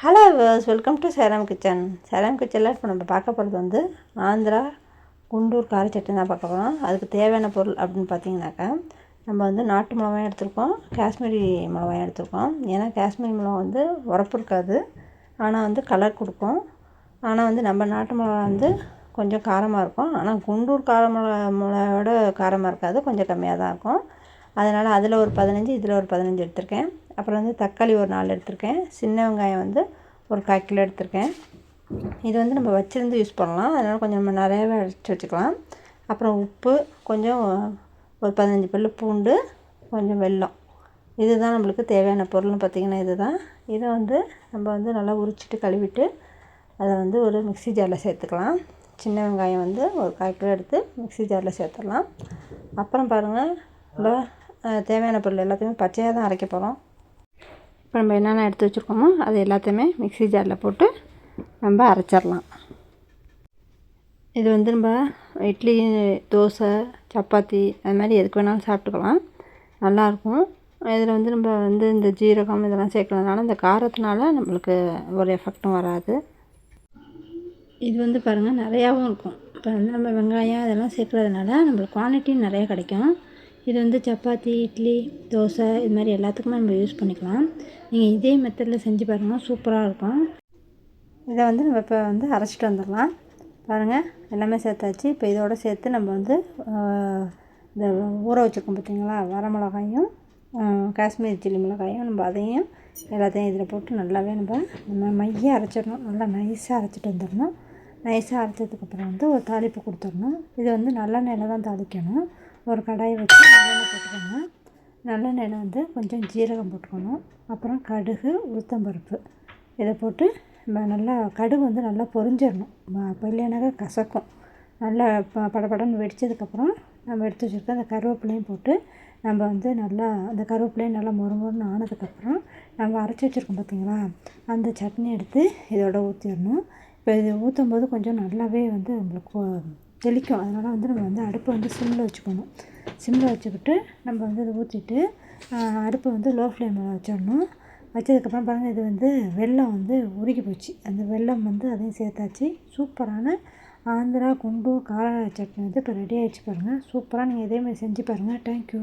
Hello viewers, welcome to Salem kitchen. Salem கிச்சனில் இப்போ நம்ம பார்க்க போகிறது வந்து ஆந்திரா குண்டூர் கார சட்னி தான் பார்க்க போகிறோம். அதுக்கு தேவையான பொருள் அப்படின்னு பார்த்தீங்கன்னாக்கா, நம்ம வந்து நாட்டு மிளகாயும் எடுத்துருக்கோம், காஷ்மீரி மிளகாயும் எடுத்துருக்கோம். ஏன்னா காஷ்மீரி மிளகா வந்து உரப்பு இருக்காது, ஆனால் வந்து கலர் கொடுக்கும். ஆனால் வந்து நம்ம நாட்டு மிளகா வந்து கொஞ்சம் காரமாக இருக்கும். ஆனால் குண்டூர் மிளகாயோட காரமாக இருக்காது, கொஞ்சம் கம்மியாக தான் இருக்கும். அதனால் அதில் ஒரு 15, இதில் ஒரு 15 எடுத்திருக்கேன். அப்புறம் வந்து தக்காளி ஒரு 4 எடுத்திருக்கேன். சின்ன வெங்காயம் வந்து ஒரு 1/4 கிலோ எடுத்திருக்கேன். இது வந்து நம்ம வச்சுருந்து யூஸ் பண்ணலாம், அதனால் கொஞ்சம் நம்ம நிறையாவே அரைச்சி வச்சுக்கலாம். அப்புறம் உப்பு, கொஞ்சம் ஒரு 15 பல்லு பூண்டு, கொஞ்சம் வெல்லம். இதுதான் நம்மளுக்கு தேவையான பொருள்னு பார்த்திங்கன்னா இதுதான். இதை வந்து நம்ம வந்து நல்லா உரிச்சிட்டு கழுவிட்டு அதை வந்து ஒரு மிக்ஸி ஜாரில் சேர்த்துக்கலாம். சின்ன வெங்காயம் வந்து ஒரு 1/4 கிலோ எடுத்து மிக்ஸி ஜாரில் சேர்த்துடலாம். அப்புறம் பாருங்கள், நம்ம தேவையான பொருள் எல்லாத்தையுமே பச்சையாக தான் அரைக்க போகிறோம். இப்போ நம்ம என்னென்ன எடுத்து வச்சுருக்கோமோ அது எல்லாத்தையுமே மிக்ஸி ஜாரில் போட்டு நம்ம அரைச்சிடலாம். இது வந்து நம்ம இட்லி, தோசை, சப்பாத்தி அது மாதிரி எதுக்கு வேணாலும் சாப்பிட்டுக்கலாம், நல்லாயிருக்கும். இதில் வந்து நம்ம வந்து இந்த ஜீரகம் இதெல்லாம் சேர்க்கறதுனால இந்த காரத்தினால நம்மளுக்கு ஒரு எஃபெக்டும் வராது. இது வந்து பாருங்கள் நிறையாவும் இருக்கும். இப்போ வந்து நம்ம வெங்காயம் இதெல்லாம் சேர்க்குறதுனால நம்மளுக்கு குவான்டிட்டியும் நிறையா கிடைக்கும். இது வந்து சப்பாத்தி, இட்லி, தோசை இது மாதிரி எல்லாத்துக்குமே நம்ம யூஸ் பண்ணிக்கலாம். நீங்கள் இதே மெத்தடில் செஞ்சு பாருங்கள், சூப்பராக இருக்கும். இதை வந்து நம்ம இப்போ வந்து அரைச்சிட்டு வந்துடலாம். பாருங்கள், எல்லாமே சேர்த்தாச்சு. இப்போ இதோடு சேர்த்து நம்ம வந்து இந்த ஊற வச்சுருக்கோம் பார்த்திங்களா, வரமிளகாயும் காஷ்மீரி சில்லி மிளகாயும், நம்ம அதையும் எல்லாத்தையும் இதில் போட்டு நல்லாவே நம்ம மையாக அரைச்சிடணும். நல்லா நைஸாக அரைச்சிட்டு வந்துடணும். நைஸாக அரைச்சதுக்கப்புறம் வந்து ஒரு தாளிப்பு கொடுத்துடணும். இது வந்து நல்லெண்ணெயில் தான் தாளிக்கணும். ஒரு கடாயை வச்சு நல்லெண்ணெய் போட்டுக்கோங்க. நல்லெண்ணெயில் வந்து கொஞ்சம் ஜீரகம் போட்டுக்கணும். அப்புறம் கடுகு, உளுத்தம்பருப்பு இதை போட்டு நம்ம நல்லா கடுகு வந்து நல்லா பொரிஞ்சிடணும். அப்போ இல்லைனாக்கா கசக்கும். நல்லா படபடன்னு வெடித்ததுக்கப்புறம் நம்ம எடுத்து வச்சுருக்க அந்த கருவேப்பிலையும் போட்டு நம்ம வந்து நல்லா அந்த கருவேப்பிலையும் நல்லா மொறுமொறுன்னு ஆனதுக்கப்புறம் நம்ம அரைச்சி வச்சுருக்கோம் பார்த்திங்களா, அந்த சட்னி எடுத்து இதோட ஊற்றிடணும். இப்போ இது ஊற்றும் போது கொஞ்சம் நல்லாவே வந்து நம்மளுக்கு தெளிக்கும். அதனால் வந்து நம்ம வந்து அடுப்பை வந்து சிம்மில் வச்சுக்கணும். சிம்மில் வச்சுக்கிட்டு நம்ம வந்து இதை ஊற்றிட்டு அடுப்பை வந்து லோ ஃப்ளேமில் வச்சிடணும். வச்சதுக்கப்புறம் பாருங்கள், இது வந்து வெல்லம் வந்து உருகி போச்சு. அந்த வெல்லம் வந்து அதையும் சேர்த்தாச்சு. சூப்பரான ஆந்திரா குண்டூர் கார சட்னி வந்து இப்போ ரெடி ஆகிடுச்சு பாருங்கள். சூப்பராக நீங்கள் இதேமாதிரி செஞ்சு பாருங்கள். தேங்க்யூ.